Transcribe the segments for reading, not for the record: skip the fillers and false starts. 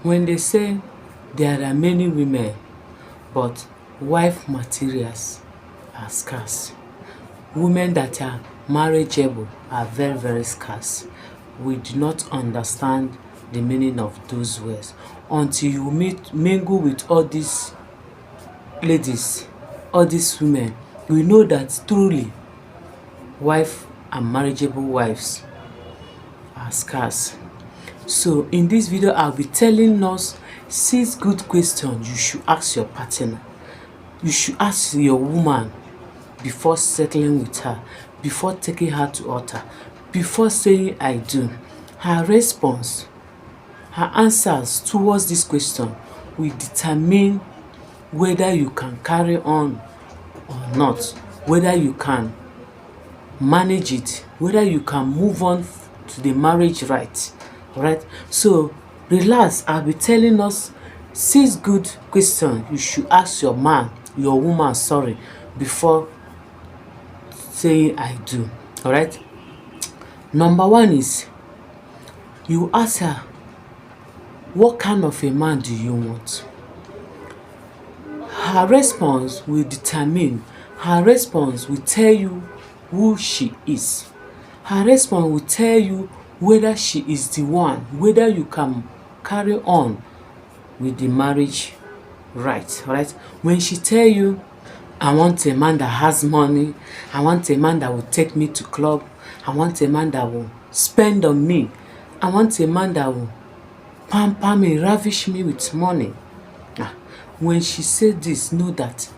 When they say there are many women, but wife materials are scarce. Women that are marriageable are very, very scarce. We do not understand the meaning of those words until you mingle with all these ladies, all these women. We know that truly wife and marriageable wives are scarce. So in this video, I'll be telling us 6 good questions you should ask your partner. You should ask your woman before settling with her, before taking her to altar, before saying I do. Her response, her answers towards this question will determine whether you can carry on or not, whether you can manage it, whether you can move on to the marriage right. Alright, so relax. I'll be telling us 6 good questions you should ask your man, your woman, sorry, before saying I do. Alright, number 1 is you ask her, what kind of a man do you want? Her response will determine, her response will tell you who she is. Her response will tell you whether she is the one, whether you can carry on with the marriage right. Right? When she tell you, I want a man that has money, I want a man that will take me to club, I want a man that will spend on me, I want a man that will pamper me, ravish me with money. When she say this, know that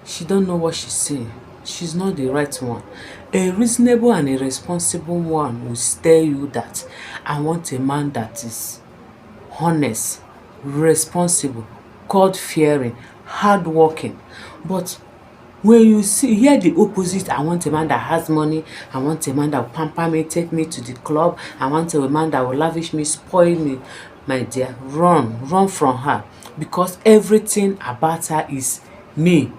she don't know what she's saying. She's not the right one. A reasonable and a responsible one will tell you that I want a man that is honest, responsible, God-fearing, hardworking. But when you hear the opposite, I want a man that has money, I want a man that will pamper me, take me to the club, I want a man that will lavish me, spoil me, my dear, run from her, because everything about her is me.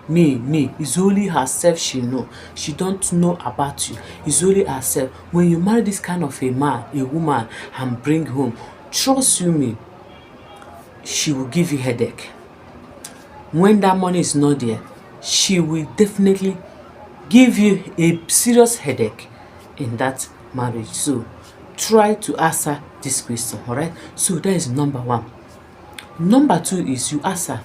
It's only herself she know. She don't know about you. It's only herself. When you marry this kind of a man, a woman, and bring home, trust you me, she will give you headache. When that money is not there, she will definitely give you a serious headache in that marriage. So try to answer this question. All right, so that is number 1. Number 2 is you ask her,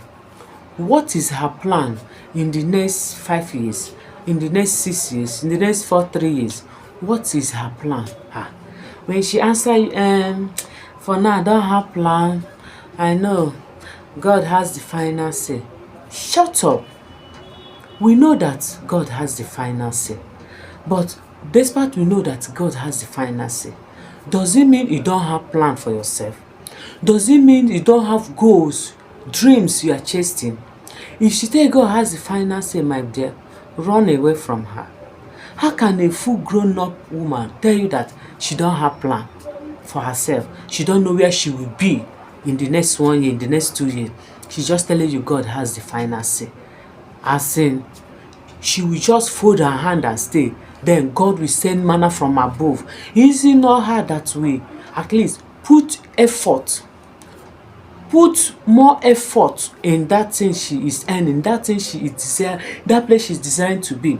what is her plan in the next 5 years, in the next 6 years, in the next 3 years? What is her plan? When she answer, for now I don't have plan, I know God has the final say. Shut up. We know that God has the final say, but despite we know that God has the final say, does it mean you don't have plan for yourself? Does it mean you don't have goals, dreams you are chasing? If she tell God has the final say, my dear, run away from her. How can a full grown up woman tell you that she don't have plan for herself? She don't know where she will be in the next 1 year, in the next 2 years. She's just telling you God has the final say. As in, she will just fold her hand and stay. Then God will send manna from above. Is it not her that will at least put effort, put more effort in that thing she is earning, that thing she is desiring, that place she's desiring to be?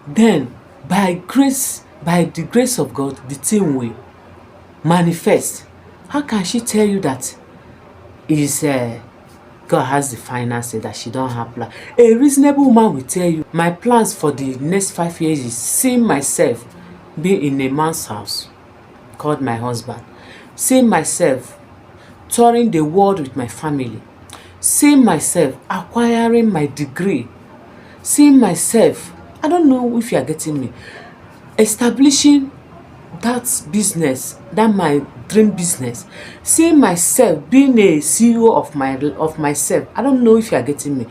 Then by grace, by the grace of God, the thing will manifest. How can she tell you that is God has the final say, that she don't have plan? A reasonable woman will tell you, my plans for the next 5 years is seeing myself be in a man's house called my husband, seeing myself touring the world with my family, seeing myself acquiring my degree, seeing myself, I don't know if you are getting me, establishing that business, that my dream business, seeing myself being a CEO of myself. I don't know if you are getting me.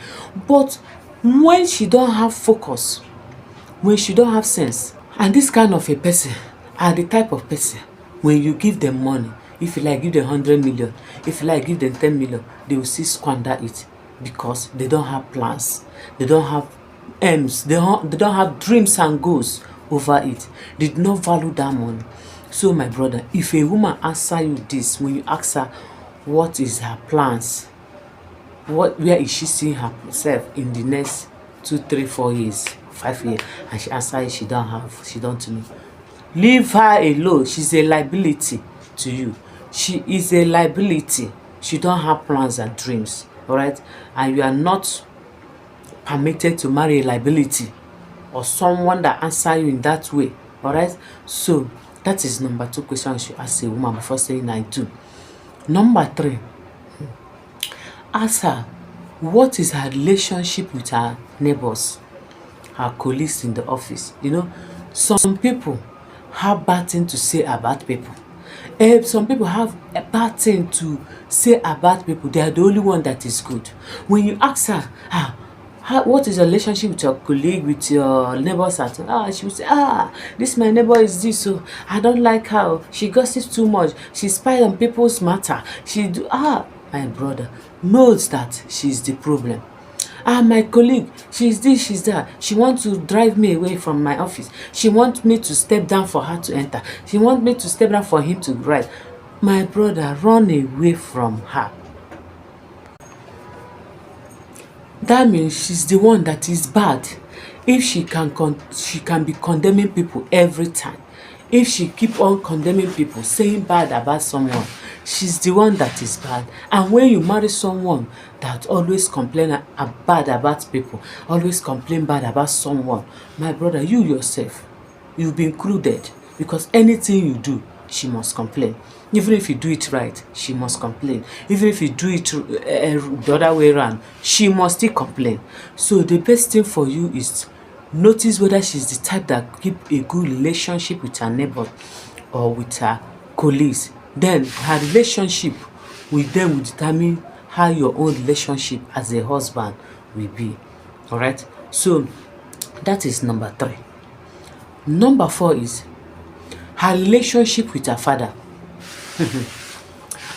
But when she don't have focus, when she don't have sense, and this kind of a person are the type of person, when you give them money, if you like give them 100 million, if you like give them 10 million, they will still squander it, because they don't have plans, they don't have aims, they don't have dreams and goals over it. They do not value that money. So my brother, if a woman answer you this, when you ask her, what is her plans, where is she seeing herself in the next 2, 3, 4 years, 5 years, and she answer you she don't know. Leave her alone. She's a liability to you. She is a liability. She don't have plans and dreams, all right? And you are not permitted to marry a liability or someone that answer you in that way, all right? So that is number 2 question you should ask a woman before saying I do. Number 3, ask her what is her relationship with her neighbors, her colleagues in the office. You know, some people have bad thing to say about people. Some people have a bad thing to say about people. They are the only one that is good. When you ask her, what is your relationship with your colleague, with your neighbors at home? She will say, this my neighbor is this, so I don't like her. She gossips too much. She spies on people's matter. She do, my brother knows that she's the problem. My colleague, she's this, she's that. She wants to drive me away from my office. She wants me to step down for her to enter. She wants me to step down for him to ride. My brother, run away from her. That means she's the one that is bad. If she can be condemning people every time. If she keep on condemning people, saying bad about someone, she's the one that is bad. And when you marry someone that always complain bad about people, always complain bad about someone, my brother, you yourself, you've been included, because anything you do, she must complain. Even if you do it right, she must complain. Even if you do it the other way around, she must still complain. So the best thing for you is notice whether she's the type that keep a good relationship with her neighbor or with her colleagues. Then her relationship with them will determine how your own relationship as a husband will be. All right. So that is number 3. Number 4 is her relationship with her father.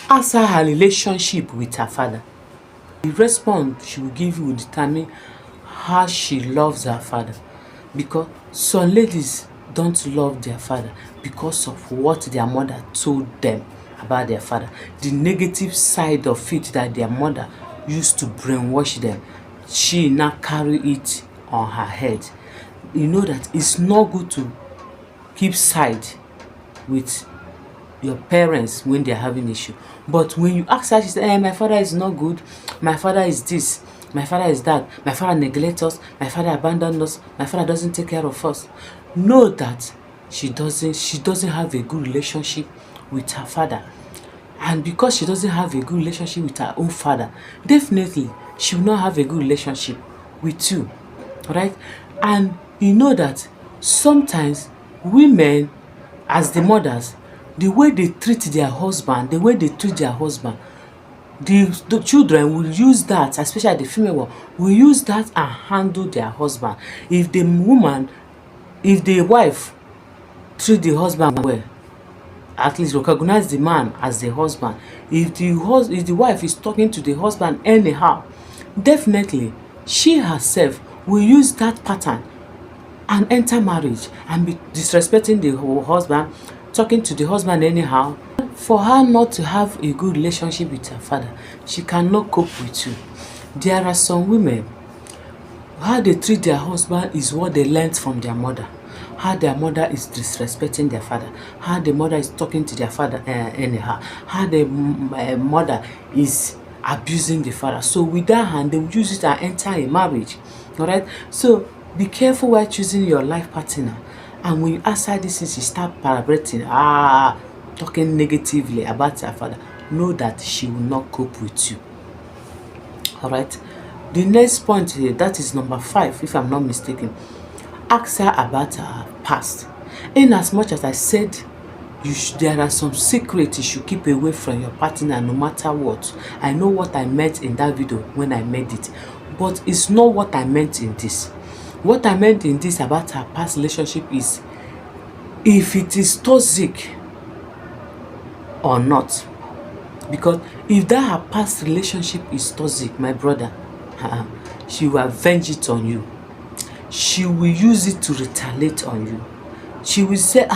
Ask her relationship with her father. The response she will give you will determine how she loves her father. Because some ladies don't love their father because of what their mother told them about their father. The negative side of it that their mother used to brainwash them. She now carry it on her head. You know that it's not good to keep side with your parents when they're having issue. But when you ask her, she says, my father is not good, my father is this, my father is that, my father neglects us, my father abandoned us, my father doesn't take care of us. Know that she doesn't have a good relationship with her father. And because she doesn't have a good relationship with her own father, definitely she will not have a good relationship with you. Right? And you know that sometimes women, as the mothers, the way they treat their husband, the children will use that, especially the female one, will use that and handle their husband. If the wife treat the husband well, at least recognize the man as the husband. If the wife is talking to the husband anyhow, definitely she herself will use that pattern and enter marriage and be disrespecting the husband, talking to the husband anyhow. For her not to have a good relationship with her father, she cannot cope with you. There are some women, how they treat their husband is what they learned from their mother. How their mother is disrespecting their father, how the mother is talking to their father anyhow, how the mother is abusing the father. So with that hand, they will use it and enter a marriage. All right. So be careful while choosing your life partner. And when you ask her this, she start parabrating, talking negatively about her father, know that she will not cope with you. All right. The next point here, that is number 5, if I'm not mistaken. Ask her about her past. In as much as I said, there are some secrets you should keep away from your partner no matter what. I know what I meant in that video when I made it, but it's not what I meant in this. What I meant in this about her past relationship is if it is toxic or not. Because if that her past relationship is toxic, my brother, she will avenge it on you. She will use it to retaliate on you. She will say,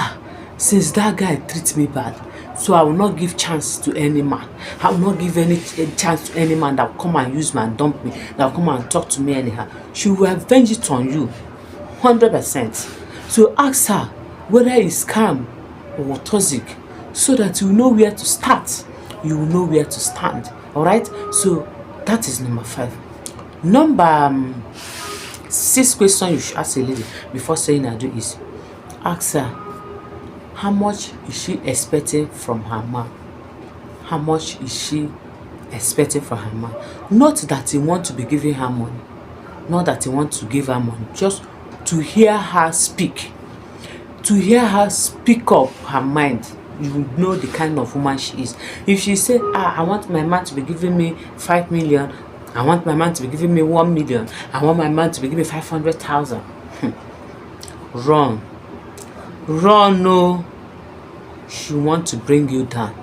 since that guy treats me bad, So I will not give chance to any man. I will not give any chance to any man that will come and use me and dump me, that will come and talk to me anyhow. She will avenge it on you, 100%. So ask her whether it's calm or toxic, so that you know where to start. You will know where to stand. All right. So that is number 5. Number 6 question you should ask a lady before saying I do is ask her, how much is she expecting from her man? How much is she expecting from her man? Not that he want to be giving her money. Not that he want to give her money. Just to hear her speak. To hear her speak up her mind. You know the kind of woman she is. If she say, I want my man to be giving me 5 million. I want my man to be giving me 1 million. I want my man to be giving me 500,000. Run. Run, no. She want to bring you down.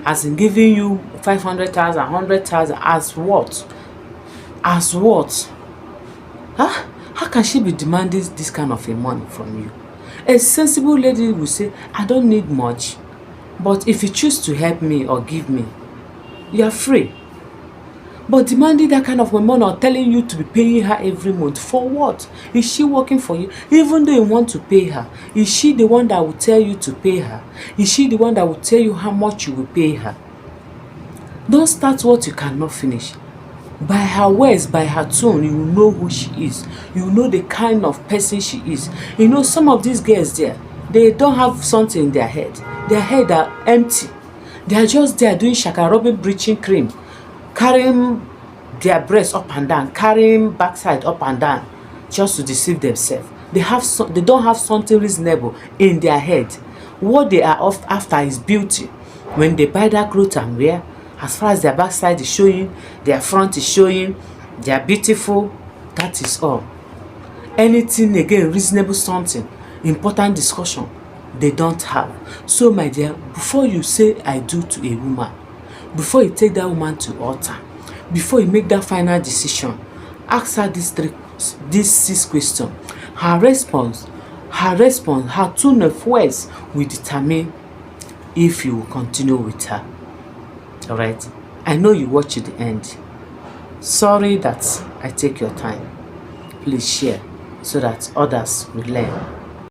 As in giving you 500,000, 100,000, as what? As what? Huh? How can she be demanding this kind of a money from you? A sensible lady will say, I don't need much, but if you choose to help me or give me, you are free. But demanding that kind of money or telling you to be paying her every month, for what? Is she working for you? Even though you want to pay her, is she the one that will tell you to pay her? Is she the one that will tell you how much you will pay her? Don't start what you cannot finish. By her words, by her tone, you will know who she is. You will know the kind of person she is. You know, some of these girls there, they don't have something in their head. Their head are empty. They are just there doing shaka-rubbing bleaching cream, carrying their breasts up and down, carrying backside up and down, just to deceive themselves. They don't have something reasonable in their head. What they are after is beauty. When they buy that clothes and wear, as far as their backside is showing, their front is showing, they are beautiful. That is all. Anything again, reasonable something, important discussion, they don't have. So my dear, before you say I do to a woman, before you take that woman to altar, before you make that final decision, ask her these 6 questions. Her response, her tone of voice will determine if you will continue with her. All right. I know you watch to the end. Sorry that I take your time. Please share so that others will learn.